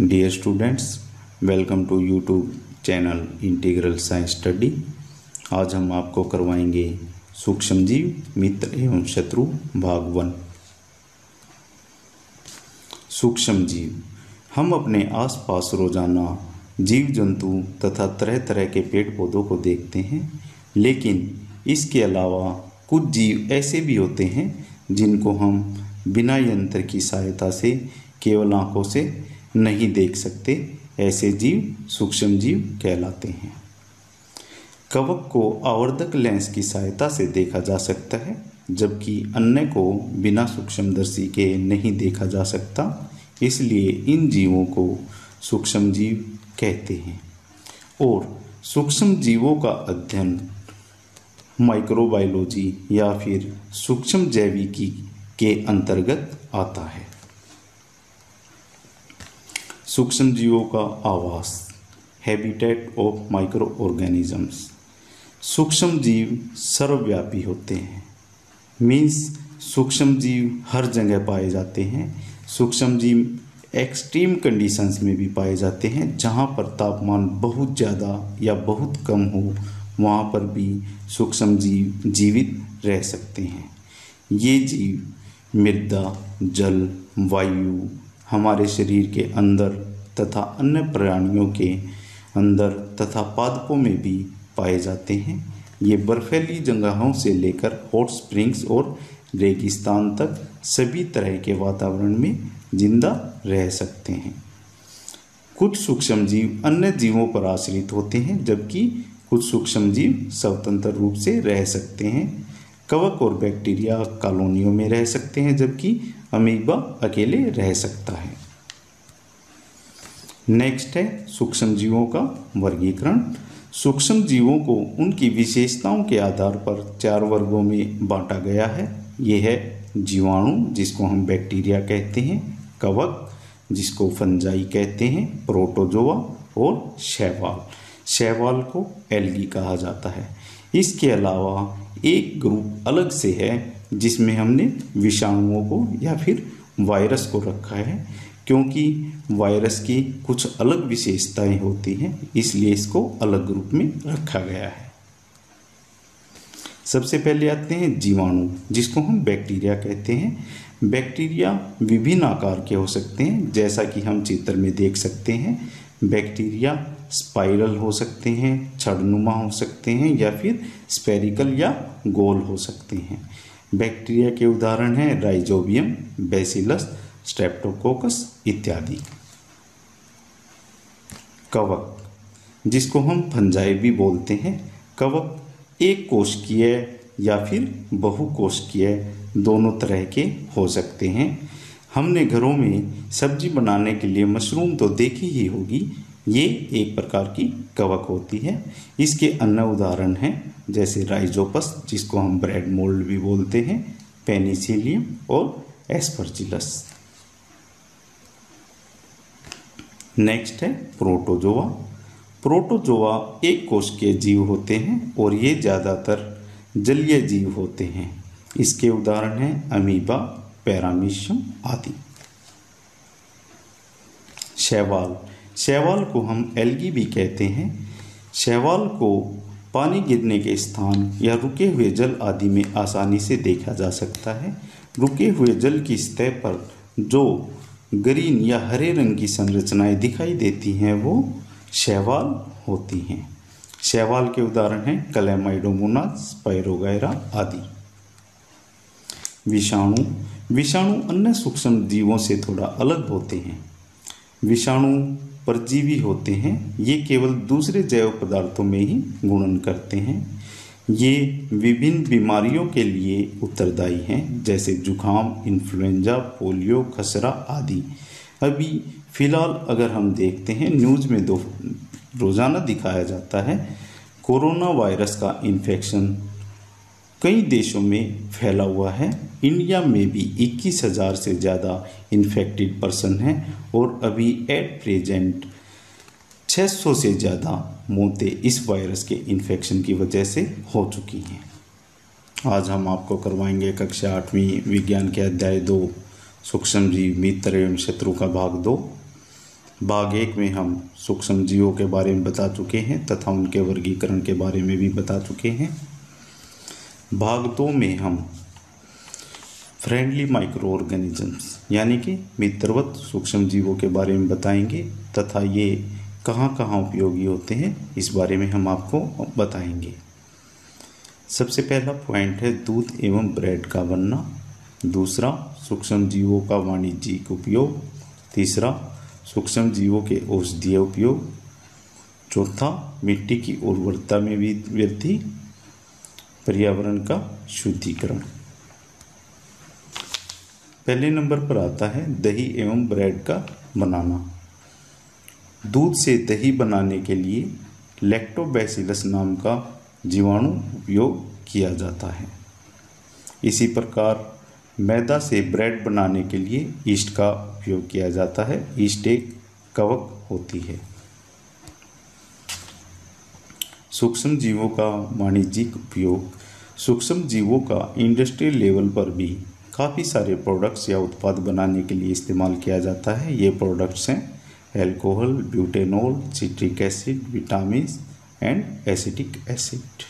Dear students, welcome to YouTube channel integral science study. आज हम आपको करवाएंगे सूक्ष्मजीव, मित्र एवं शत्रु भाग 1। सूक्ष्मजीव। हम अपने आसपास रोजाना जीव जंतु तथा तरह तरह के पेड़ पौधों को देखते हैं, लेकिन इसके अलावा कुछ जीव ऐसे भी होते हैं जिनको हम बिना यंत्र की सहायता से केवल आंखों से नहीं देख सकते। ऐसे जीव सूक्ष्मजीव कहलाते हैं। कवक को आवर्धक लेंस की सहायता से देखा जा सकता है, जबकि अन्य को बिना सूक्ष्मदर्शी के नहीं देखा जा सकता। इसलिए इन जीवों को सूक्ष्मजीव कहते हैं। और सूक्ष्मजीवों का अध्ययन माइक्रोबायोलॉजी या फिर सूक्ष्म जैविकी के अंतर्गत आता है। सूक्ष्मजीवों का आवास, हैबिटेट ऑफ माइक्रो ऑर्गेनिजम्स। सूक्ष्मजीव सर्वव्यापी होते हैं, मीन्स सूक्ष्मजीव हर जगह पाए जाते हैं। सूक्ष्मजीव एक्सट्रीम कंडीशंस में भी पाए जाते हैं, जहाँ पर तापमान बहुत ज़्यादा या बहुत कम हो, वहाँ पर भी सूक्ष्मजीव जीवित रह सकते हैं। ये जीव मृदा, जल, वायु, हमारे शरीर के अंदर तथा अन्य प्राणियों के अंदर तथा पादपों में भी पाए जाते हैं। ये बर्फीली जगहों से लेकर हॉट स्प्रिंग्स और रेगिस्तान तक सभी तरह के वातावरण में जिंदा रह सकते हैं। कुछ सूक्ष्मजीव अन्य जीवों पर आश्रित होते हैं, जबकि कुछ सूक्ष्मजीव स्वतंत्र रूप से रह सकते हैं। कवक और बैक्टीरिया कॉलोनियों में रह सकते हैं, जबकि अमीबा अकेले रह सकता है। नेक्स्ट है सूक्ष्मजीवों का वर्गीकरण। सूक्ष्मजीवों को उनकी विशेषताओं के आधार पर 4 वर्गों में बांटा गया है। ये है जीवाणु, जिसको हम बैक्टीरिया कहते हैं, कवक, जिसको फंजाई कहते हैं, प्रोटोजोआ, और शैवाल। शैवाल को एल्गी कहा जाता है। इसके अलावा एक ग्रुप अलग से है, जिसमें हमने विषाणुओं को या फिर वायरस को रखा है, क्योंकि वायरस की कुछ अलग विशेषताएं होती हैं, इसलिए इसको अलग ग्रुप में रखा गया है। सबसे पहले आते हैं जीवाणु, जिसको हम बैक्टीरिया कहते हैं। बैक्टीरिया विभिन्न आकार के हो सकते हैं, जैसा कि हम चित्र में देख सकते हैं। बैक्टीरिया स्पाइरल हो सकते हैं, छड़नुमा हो सकते हैं, या फिर स्फेरिकल या गोल हो सकते हैं। बैक्टीरिया के उदाहरण हैं राइजोबियम, बैसिलस, स्ट्रेप्टोकोकस इत्यादि। कवक, जिसको हम फंजाई भी बोलते हैं। कवक एक कोशिकीय या फिर बहुकोशिकीय दोनों तरह के हो सकते हैं। हमने घरों में सब्जी बनाने के लिए मशरूम तो देखी ही होगी। ये एक प्रकार की कवक होती है। इसके अन्य उदाहरण हैं जैसे राइजोपस, जिसको हम ब्रेड मोल्ड भी बोलते हैं, पेनिसिलियम और एस्परजिलस। नेक्स्ट है प्रोटोजोआ। प्रोटोजोआ एक कोशिकीय जीव होते हैं और ये ज़्यादातर जलीय जीव होते हैं। इसके उदाहरण हैं अमीबा, पैरामीशियम आदि। शैवाल। शैवाल को हम एल्गी भी कहते हैं। शैवाल को पानी गिरने के स्थान या रुके हुए जल आदि में आसानी से देखा जा सकता है। रुके हुए जल की सतह पर जो ग्रीन या हरे रंग की संरचनाएं दिखाई देती हैं, वो शैवाल होती हैं। शैवाल के उदाहरण हैं क्लैमाइडोमोनास, स्पाइरोगैरा आदि। विषाणु। विषाणु अन्य सूक्ष्म जीवों से थोड़ा अलग होते हैं। विषाणु परजीवी होते हैं। ये केवल दूसरे जैव पदार्थों में ही गुणन करते हैं। ये विभिन्न बीमारियों के लिए उत्तरदायी हैं, जैसे जुखाम, इन्फ्लुएंजा, पोलियो, खसरा आदि। अभी फिलहाल अगर हम देखते हैं, न्यूज़ में रोज़ाना दिखाया जाता है, कोरोना वायरस का इन्फेक्शन कई देशों में फैला हुआ है। इंडिया में भी 21,000 से ज़्यादा इन्फेक्टेड पर्सन हैं और अभी एट प्रेजेंट 600 से ज़्यादा मौतें इस वायरस के इन्फेक्शन की वजह से हो चुकी हैं। आज हम आपको करवाएंगे कक्षा 8वीं विज्ञान के अध्याय 2 सूक्ष्मजीव, मित्र एवं शत्रु का भाग 2। भाग 1 में हम सूक्ष्म जीवों के बारे में बता चुके हैं तथा उनके वर्गीकरण के बारे में भी बता चुके हैं। भाग 2 में हम फ्रेंडली माइक्रो ऑर्गेनिजम्स यानी कि मित्रवत सूक्ष्म जीवों के बारे में बताएंगे तथा ये कहाँ कहाँ उपयोगी होते हैं इस बारे में हम आपको बताएंगे। सबसे पहला पॉइंट है दूध एवं ब्रेड का बनना। दूसरा, सूक्ष्म जीवों का वाणिज्यिक उपयोग। तीसरा, सूक्ष्म जीवों के औषधीय उपयोग। चौथा, मिट्टी की उर्वरता में वृद्धि। पर्यावरण का शुद्धिकरण। पहले नंबर पर आता है दही एवं ब्रेड का बनाना। दूध से दही बनाने के लिए लैक्टोबैसिलस नाम का जीवाणु उपयोग किया जाता है। इसी प्रकार मैदा से ब्रेड बनाने के लिए ईस्ट का उपयोग किया जाता है। ईस्ट एक कवक होती है। सूक्ष्म जीवों का वाणिज्यिक उपयोग। सूक्ष्म जीवों का इंडस्ट्रियल लेवल पर भी काफ़ी सारे प्रोडक्ट्स या उत्पाद बनाने के लिए इस्तेमाल किया जाता है। ये प्रोडक्ट्स हैं alcohol, butanol, citric acid, vitamin and acetic acid.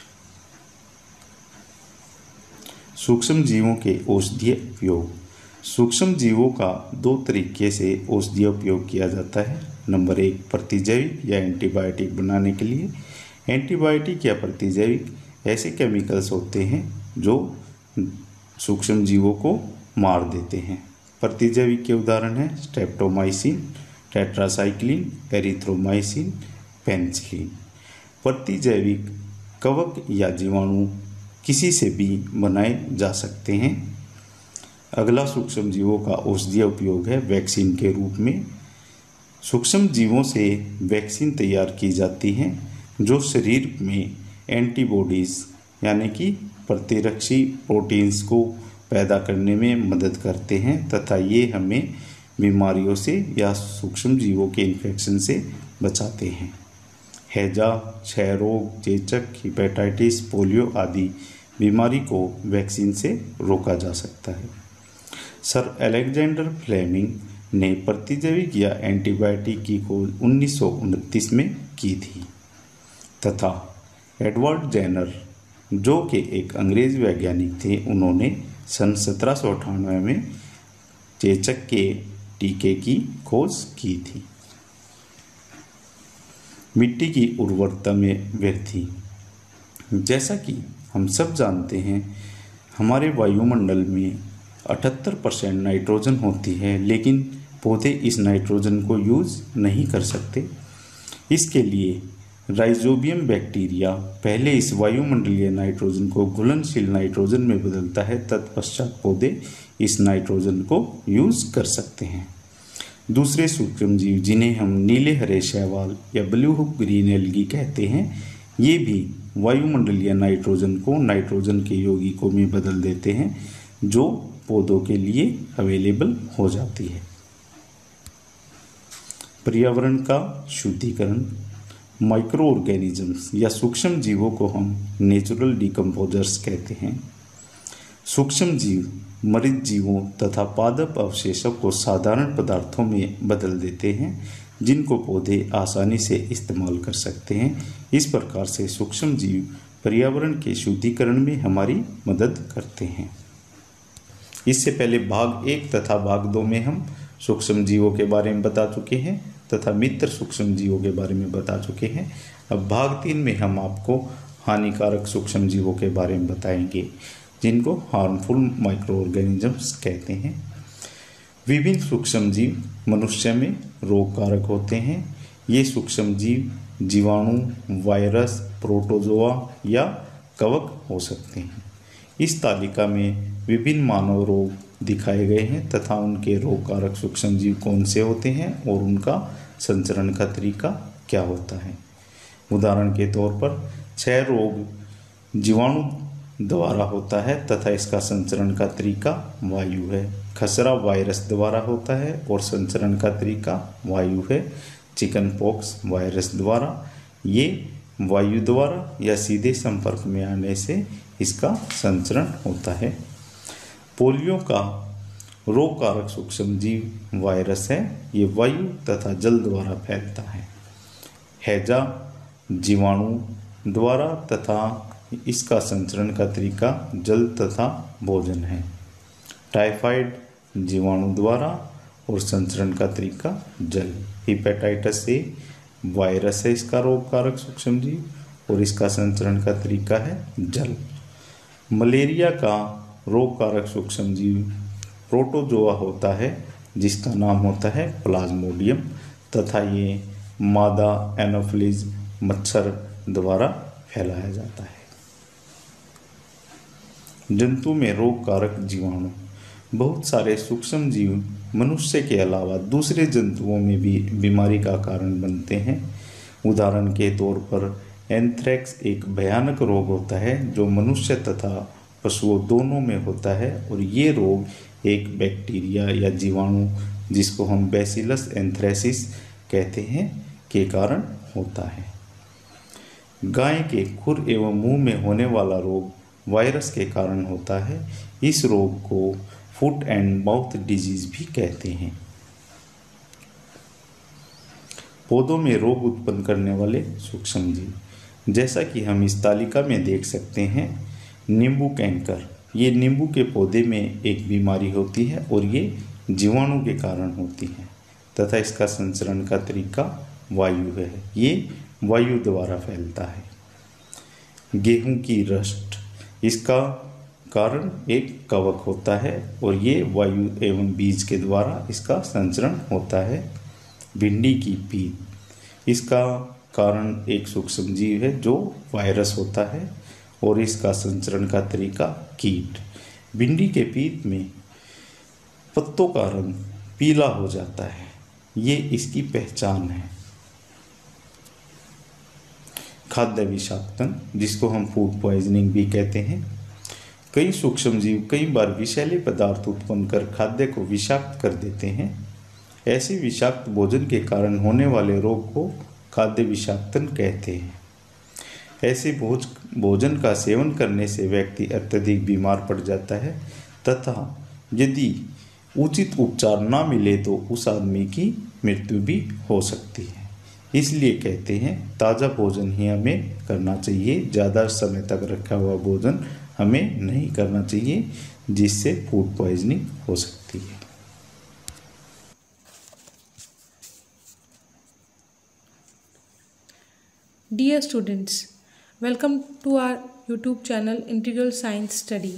सूक्ष्म जीवों के औषधीय उपयोग। सूक्ष्म जीवों का 2 तरीके से औषधीय उपयोग किया जाता है। नंबर 1, प्रतिजैविक या एंटीबायोटिक बनाने के लिए। एंटीबायोटिक या प्रतिजैविक ऐसे केमिकल्स होते हैं जो सूक्ष्म जीवों को मार देते हैं। प्रतिजैविक के उदाहरण हैं स्ट्रेप्टोमाइसिन, टेट्रासाइक्लिन, एरिथ्रोमाइसिन, पेनिसिलिन। प्रतिजैविक कवक या जीवाणु किसी से भी बनाए जा सकते हैं। अगला सूक्ष्म जीवों का औषधीय उपयोग है वैक्सीन के रूप में। सूक्ष्म जीवों से वैक्सीन तैयार की जाती हैं जो शरीर में एंटीबॉडीज़ यानी कि प्रतिरक्षी प्रोटीन्स को पैदा करने में मदद करते हैं तथा ये हमें बीमारियों से या सूक्ष्म जीवों के इन्फेक्शन से बचाते हैं। हैजा, क्षय रोग, चेचक, हेपेटाइटिस, पोलियो आदि बीमारी को वैक्सीन से रोका जा सकता है। सर अलेक्जेंडर फ्लेमिंग ने प्रतिजैविक या एंटीबायोटिक की खोज 1929 में की थी तथा एडवर्ड जेनर जो कि एक अंग्रेज वैज्ञानिक थे, उन्होंने सन 1798 में चेचक के टीके की खोज की थी। मिट्टी की उर्वरता में वृद्धि। जैसा कि हम सब जानते हैं हमारे वायुमंडल में 78% नाइट्रोजन होती है, लेकिन पौधे इस नाइट्रोजन को यूज़ नहीं कर सकते। इसके लिए राइजोबियम बैक्टीरिया पहले इस वायुमंडलीय नाइट्रोजन को घुलनशील नाइट्रोजन में बदलता है, तत्पश्चात पौधे इस नाइट्रोजन को यूज़ कर सकते हैं। दूसरे सूक्ष्म जीव जिन्हें हम नीले हरे शैवाल या ब्लू ग्रीन एल्गी कहते हैं, ये भी वायुमंडलीय नाइट्रोजन को नाइट्रोजन के यौगिकों में बदल देते हैं जो पौधों के लिए अवेलेबल हो जाती है। पर्यावरण का शुद्धिकरण। माइक्रो ऑर्गेनिजम्स या सूक्ष्म जीवों को हम नेचुरल डिकम्पोजर्स कहते हैं। सूक्ष्म जीव मृत जीवों तथा पादप अवशेषों को साधारण पदार्थों में बदल देते हैं जिनको पौधे आसानी से इस्तेमाल कर सकते हैं। इस प्रकार से सूक्ष्म जीव पर्यावरण के शुद्धिकरण में हमारी मदद करते हैं। इससे पहले भाग 1 तथा भाग 2 में हम सूक्ष्म जीवों के बारे में बता चुके हैं तथा मित्र सूक्ष्म जीवों के बारे में बता चुके हैं। अब भाग 3 में हम आपको हानिकारक सूक्ष्म जीवों के बारे में बताएंगे जिनको हार्मफुल माइक्रो ऑर्गेनिजम्स कहते हैं। विभिन्न सूक्ष्म जीव मनुष्य में रोगकारक होते हैं। ये सूक्ष्म जीव जीवाणु, वायरस, प्रोटोजोआ या कवक हो सकते हैं। इस तालिका में विभिन्न मानव रोग दिखाए गए हैं तथा उनके रोगकारक सूक्ष्म जीव कौन से होते हैं और उनका संचरण का तरीका क्या होता है। उदाहरण के तौर पर क्षय रोग जीवाणु द्वारा होता है तथा इसका संचरण का तरीका वायु है। खसरा वायरस द्वारा होता है और संचरण का तरीका वायु है। चिकन पॉक्स वायरस द्वारा, ये वायु द्वारा या सीधे संपर्क में आने से इसका संचरण होता है। पोलियो का रोग कारक सूक्ष्म जीव वायरस है। ये वायु तथा जल द्वारा फैलता है। हैजा जीवाणु द्वारा तथा इसका संचरण का तरीका जल तथा भोजन है। टाइफाइड जीवाणु द्वारा और संचरण का तरीका जल। हेपेटाइटिस ए वायरस है इसका रोग कारक सूक्ष्म जीव और इसका संचरण का तरीका है जल। मलेरिया का रोग कारक सूक्ष्म जीव प्रोटोजोआ होता है जिसका नाम होता है प्लाज्मोडियम तथा ये मादा एनोफिलीज मच्छर द्वारा फैलाया जाता है। जंतु में रोग कारक जीवाणु। बहुत सारे सूक्ष्म जीव मनुष्य के अलावा दूसरे जंतुओं में भी बीमारी का कारण बनते हैं। उदाहरण के तौर पर एंथ्रेक्स एक भयानक रोग होता है जो मनुष्य तथा पशुओं दोनों में होता है और ये रोग एक बैक्टीरिया या जीवाणु जिसको हम बैसिलस एंथ्रेसिस कहते हैं के कारण होता है। गाय के खुर एवं मुंह में होने वाला रोग वायरस के कारण होता है। इस रोग को फुट एंड माउथ डिजीज भी कहते हैं। पौधों में रोग उत्पन्न करने वाले सूक्ष्म जीव, जैसा कि हम इस तालिका में देख सकते हैं, नींबू कैंकर। ये नींबू के पौधे में एक बीमारी होती है और ये जीवाणु के कारण होती है तथा इसका संचरण का तरीका वायु है। ये वायु द्वारा फैलता है। गेहूं की रस्ट, इसका कारण एक कवक होता है और ये वायु एवं बीज के द्वारा इसका संचरण होता है। भिंडी की पीत, इसका कारण एक सूक्ष्म जीव है जो वायरस होता है और इसका संचरण का तरीका कीट। भिंडी के पीत में पत्तों का रंग पीला हो जाता है, ये इसकी पहचान है। खाद्य विषाक्तन, जिसको हम फूड पॉइजनिंग भी कहते हैं। कई सूक्ष्म जीव कई बार विषैले पदार्थ उत्पन्न कर खाद्य को विषाक्त कर देते हैं। ऐसे विषाक्त भोजन के कारण होने वाले रोग को खाद्य विषाक्तन कहते हैं। ऐसे भोजन का सेवन करने से व्यक्ति अत्यधिक बीमार पड़ जाता है तथा यदि उचित उपचार ना मिले तो उस आदमी की मृत्यु भी हो सकती है। इसलिए कहते हैं ताज़ा भोजन ही हमें करना चाहिए, ज़्यादा समय तक रखा हुआ भोजन हमें नहीं करना चाहिए जिससे फूड पॉइजनिंग हो सकती है। Dear students, welcome to our YouTube channel Integral Science Study।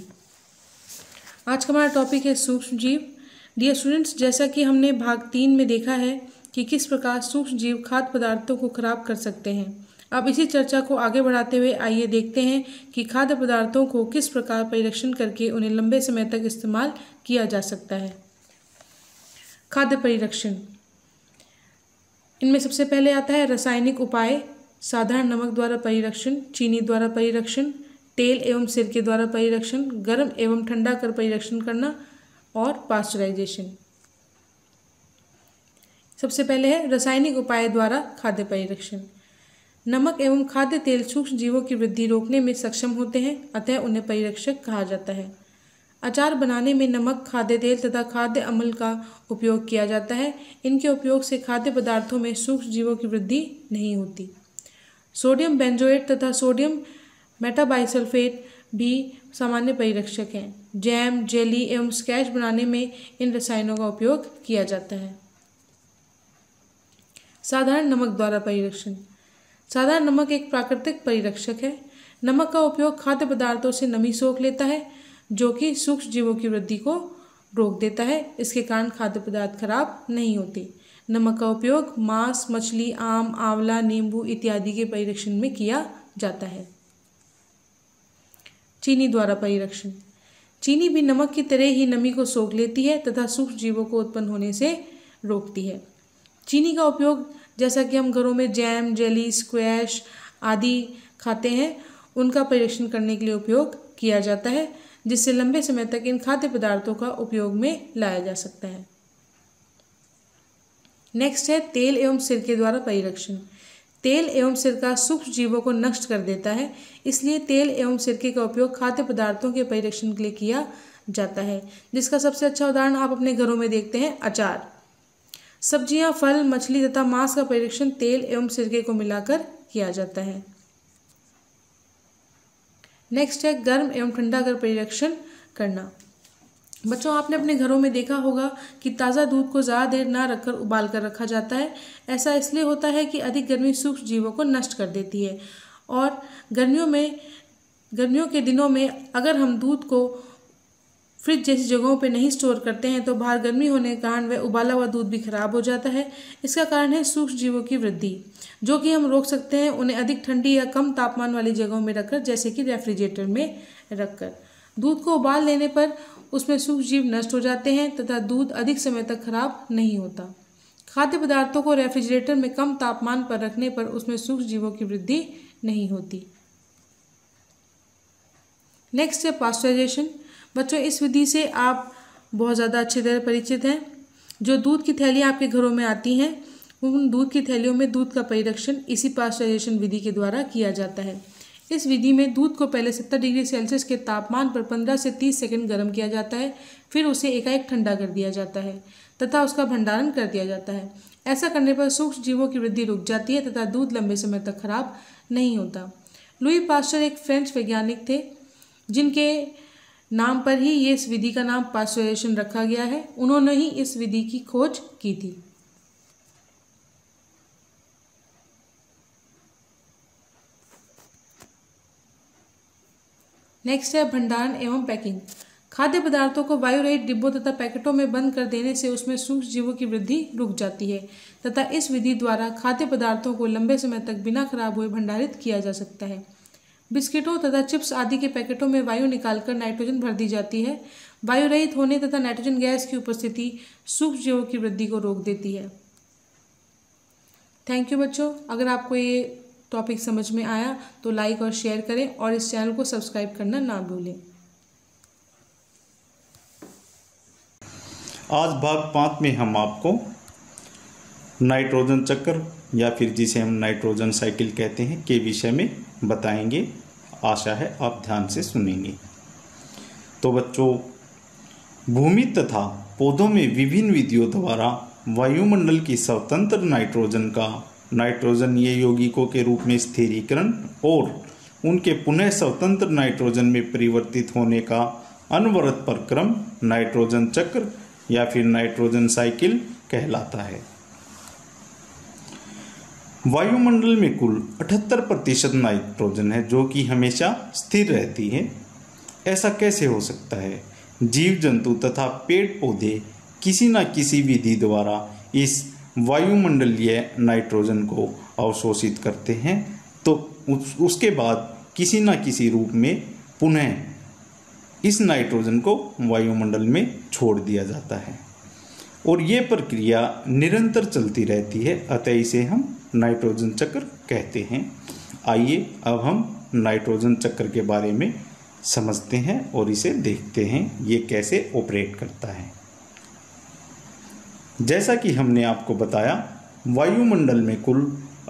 आज का हमारा टॉपिक है सूक्ष्म जीव। डियर स्टूडेंट्स, जैसा कि हमने भाग 3 में देखा है कि किस प्रकार सूक्ष्म जीव खाद्य पदार्थों को खराब कर सकते हैं। अब इसी चर्चा को आगे बढ़ाते हुए आइए देखते हैं कि खाद्य पदार्थों को किस प्रकार परिरक्षण करके उन्हें लंबे समय तक इस्तेमाल किया जा सकता है। खाद्य परिरक्षण, इनमें सबसे पहले आता है रासायनिक उपाय। साधारण नमक द्वारा परिरक्षण, चीनी द्वारा परिरक्षण, तेल एवं सिरके द्वारा परिरक्षण, गर्म एवं ठंडा कर परिरक्षण करना और पास्चराइजेशन। सबसे पहले है रासायनिक उपाय द्वारा खाद्य परिरक्षण। नमक एवं खाद्य तेल सूक्ष्म जीवों की वृद्धि रोकने में सक्षम होते हैं, अतः उन्हें परिरक्षक कहा जाता है। अचार बनाने में नमक, खाद्य तेल तथा खाद्य अम्ल का उपयोग किया जाता है। इनके उपयोग से खाद्य पदार्थों में सूक्ष्म जीवों की वृद्धि नहीं होती। सोडियम बेंजोएट तथा सोडियम मेटाबाइसल्फेट भी सामान्य परिरक्षक हैं। जैम, जेली एवं स्क्वैश बनाने में इन रसायनों का उपयोग किया जाता है। साधारण नमक द्वारा परिरक्षण। साधारण नमक एक प्राकृतिक परिरक्षक है। नमक का उपयोग खाद्य पदार्थों से नमी सोख लेता है जो कि सूक्ष्म जीवों की वृद्धि को रोक देता है। इसके कारण खाद्य पदार्थ खराब नहीं होते। नमक का उपयोग मांस, मछली, आम, आंवला, नींबू इत्यादि के परिरक्षण में किया जाता है। चीनी द्वारा परिरक्षण। चीनी भी नमक की तरह ही नमी को सोख लेती है तथा सूक्ष्म जीवों को उत्पन्न होने से रोकती है। चीनी का उपयोग जैसा कि हम घरों में जैम, जेली, स्क्वैश आदि खाते हैं, उनका परिरक्षण करने के लिए उपयोग किया जाता है, जिससे लंबे समय तक इन खाद्य पदार्थों का उपयोग में लाया जा सकता है। नेक्स्ट है तेल एवं सिरके द्वारा परिरक्षण। तेल एवं सिरका सूक्ष्म जीवों को नष्ट कर देता है, इसलिए तेल एवं सिरके का उपयोग खाद्य पदार्थों के परिरक्षण के लिए किया जाता है, जिसका सबसे अच्छा उदाहरण आप अपने घरों में देखते हैं, अचार। सब्जियां, फल, मछली तथा मांस का परीक्षण तेल एवं सिरके को मिलाकर किया जाता है। नेक्स्ट है गर्म एवं ठंडा कर परीक्षण करना। बच्चों, आपने अपने घरों में देखा होगा कि ताज़ा दूध को ज़्यादा देर ना रखकर उबाल कर रखा जाता है। ऐसा इसलिए होता है कि अधिक गर्मी सूक्ष्म जीवों को नष्ट कर देती है, और गर्मियों के दिनों में अगर हम दूध को फ्रिज जैसी जगहों पे नहीं स्टोर करते हैं तो बाहर गर्मी होने के कारण वह उबाला हुआ दूध भी खराब हो जाता है। इसका कारण है सूक्ष्म जीवों की वृद्धि, जो कि हम रोक सकते हैं उन्हें अधिक ठंडी या कम तापमान वाली जगहों में रखकर, जैसे कि रेफ्रिजरेटर में रखकर। दूध को उबाल लेने पर उसमें सूक्ष्म जीव नष्ट हो जाते हैं तथा दूध अधिक समय तक खराब नहीं होता। खाद्य पदार्थों को रेफ्रिजरेटर में कम तापमान पर रखने पर उसमें सूक्ष्म जीवों की वृद्धि नहीं होती। नेक्स्ट है पास्चराइजेशन। बच्चों, इस विधि से आप बहुत ज़्यादा अच्छी तरह परिचित हैं। जो दूध की थैलियाँ आपके घरों में आती हैं, उन दूध की थैलियों में दूध का परिरक्षण इसी पास्चराइजेशन विधि के द्वारा किया जाता है। इस विधि में दूध को पहले 70 डिग्री सेल्सियस के तापमान पर 15 से 30 सेकंड गर्म किया जाता है, फिर उसे एकाएक ठंडा कर दिया जाता है तथा उसका भंडारण कर दिया जाता है। ऐसा करने पर सूक्ष्म जीवों की वृद्धि रुक जाती है तथा दूध लंबे समय तक खराब नहीं होता। लुई पास्चर एक फ्रेंच वैज्ञानिक थे, जिनके नाम पर ही ये इस विधि का नाम पास्चराइजेशन रखा गया है। उन्होंने ही इस विधि की खोज की थी। नेक्स्ट है भंडारण एवं पैकिंग। खाद्य पदार्थों को वायु रहित डिब्बों तथा पैकेटों में बंद कर देने से उसमें सूक्ष्म जीवों की वृद्धि रुक जाती है तथा इस विधि द्वारा खाद्य पदार्थों को लंबे समय तक बिना खराब हुए भंडारित किया जा सकता है। बिस्किटों तथा चिप्स आदि के पैकेटों में वायु निकालकर नाइट्रोजन भर दी जाती है। वायु रहित होने तथा नाइट्रोजन गैस की उपस्थिति सूक्ष्म जीवों की वृद्धि को रोक देती है। थैंक यू बच्चों। अगर आपको ये टॉपिक समझ में आया तो लाइक और शेयर करें और इस चैनल को सब्सक्राइब करना ना भूलें। आज भाग 5 में हम आपको नाइट्रोजन चक्र या फिर जिसे हम नाइट्रोजन साइकिल कहते हैं के विषय में बताएंगे। आशा है आप ध्यान से सुनेंगे। तो बच्चों, भूमि तथा पौधों में विभिन्न विधियों द्वारा वायुमंडल की स्वतंत्र नाइट्रोजन यौगिकों के रूप में स्थिरीकरण और उनके पुनः स्वतंत्र नाइट्रोजन में परिवर्तित होने का अनवरत प्रक्रम नाइट्रोजन चक्र या फिर नाइट्रोजन साइकिल कहलाता है। वायुमंडल में कुल 78% नाइट्रोजन है, जो कि हमेशा स्थिर रहती है। ऐसा कैसे हो सकता है? जीव जंतु तथा पेड़ पौधे किसी न किसी विधि द्वारा इस वायुमंडलीय नाइट्रोजन को अवशोषित करते हैं, तो उसके बाद किसी न किसी रूप में पुनः इस नाइट्रोजन को वायुमंडल में छोड़ दिया जाता है और ये प्रक्रिया निरंतर चलती रहती है, अतः इसे हम नाइट्रोजन चक्र कहते हैं। आइए अब हम नाइट्रोजन चक्र के बारे में समझते हैं और इसे देखते हैं ये कैसे ऑपरेट करता है। जैसा कि हमने आपको बताया, वायुमंडल में कुल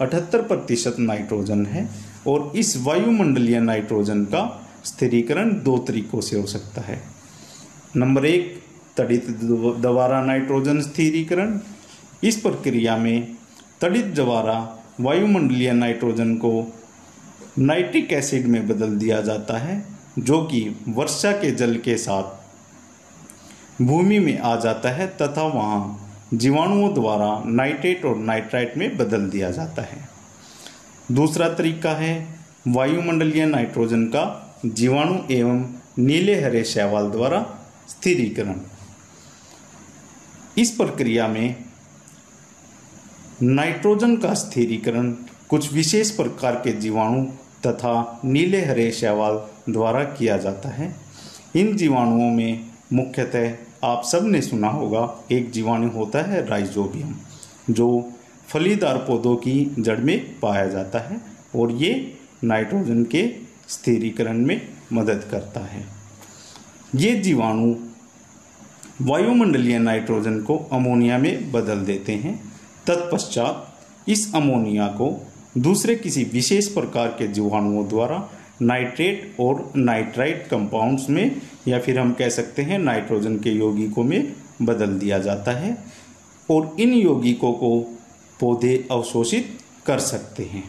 78% नाइट्रोजन है और इस वायुमंडलीय नाइट्रोजन का स्थिरीकरण 2 तरीकों से हो सकता है। नंबर 1, तड़ित द्वारा नाइट्रोजन स्थिरीकरण। इस प्रक्रिया में तड़ित द्वारा वायुमंडलीय नाइट्रोजन को नाइट्रिक एसिड में बदल दिया जाता है, जो कि वर्षा के जल के साथ भूमि में आ जाता है तथा वहाँ जीवाणुओं द्वारा नाइट्रेट और नाइट्राइट में बदल दिया जाता है। दूसरा तरीका है वायुमंडलीय नाइट्रोजन का जीवाणु एवं नीले हरे शैवाल द्वारा स्थिरीकरण। इस प्रक्रिया में नाइट्रोजन का स्थिरीकरण कुछ विशेष प्रकार के जीवाणु तथा नीले हरे शैवाल द्वारा किया जाता है। इन जीवाणुओं में मुख्यतः आप सब ने सुना होगा, एक जीवाणु होता है राइजोबियम, जो फलीदार पौधों की जड़ में पाया जाता है और ये नाइट्रोजन के स्थिरीकरण में मदद करता है। ये जीवाणु वायुमंडलीय नाइट्रोजन को अमोनिया में बदल देते हैं। तत्पश्चात इस अमोनिया को दूसरे किसी विशेष प्रकार के जीवाणुओं द्वारा नाइट्रेट और नाइट्राइट कंपाउंड्स में, या फिर हम कह सकते हैं नाइट्रोजन के यौगिकों में बदल दिया जाता है और इन यौगिकों को पौधे अवशोषित कर सकते हैं।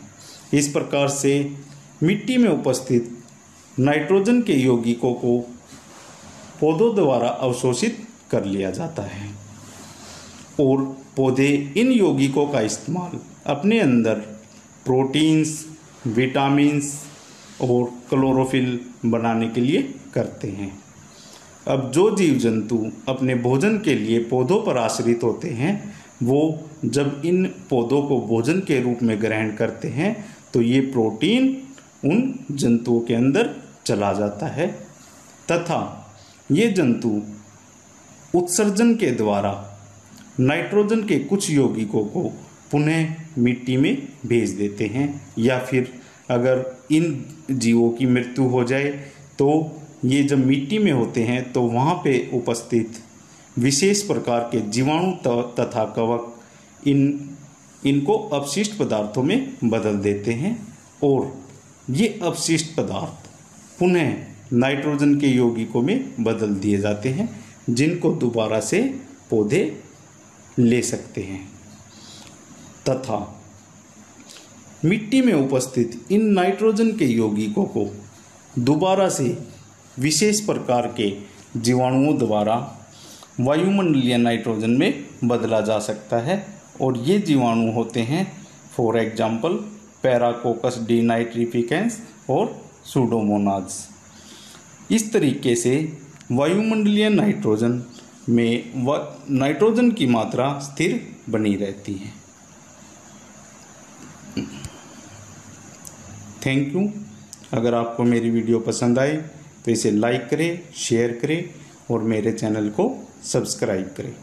इस प्रकार से मिट्टी में उपस्थित नाइट्रोजन के यौगिकों को पौधों द्वारा अवशोषित कर लिया जाता है और पौधे इन यौगिकों का इस्तेमाल अपने अंदर प्रोटीन्स, विटामिन्स और क्लोरोफिल बनाने के लिए करते हैं। अब जो जीव जंतु अपने भोजन के लिए पौधों पर आश्रित होते हैं, वो जब इन पौधों को भोजन के रूप में ग्रहण करते हैं तो ये प्रोटीन उन जंतुओं के अंदर चला जाता है तथा ये जंतु उत्सर्जन के द्वारा नाइट्रोजन के कुछ यौगिकों को पुनः मिट्टी में भेज देते हैं, या फिर अगर इन जीवों की मृत्यु हो जाए तो ये जब मिट्टी में होते हैं तो वहाँ पे उपस्थित विशेष प्रकार के जीवाणु तथा कवक इनको अपशिष्ट पदार्थों में बदल देते हैं और ये अपशिष्ट पदार्थ पुनः नाइट्रोजन के यौगिकों में बदल दिए जाते हैं, जिनको दोबारा से पौधे ले सकते हैं तथा मिट्टी में उपस्थित इन नाइट्रोजन के यौगिकों को दोबारा से विशेष प्रकार के जीवाणुओं द्वारा वायुमंडलीय नाइट्रोजन में बदला जा सकता है और ये जीवाणु होते हैं फॉर एग्जाम्पल पैराकोकस डिनाइट्रिफिकेंस और सूडोमोनाज। इस तरीके से वायुमंडलीय नाइट्रोजन में नाइट्रोजन की मात्रा स्थिर बनी रहती है। Thank you. अगर आपको मेरी वीडियो पसंद आए तो इसे लाइक करें, शेयर करें और मेरे चैनल को सब्सक्राइब करें।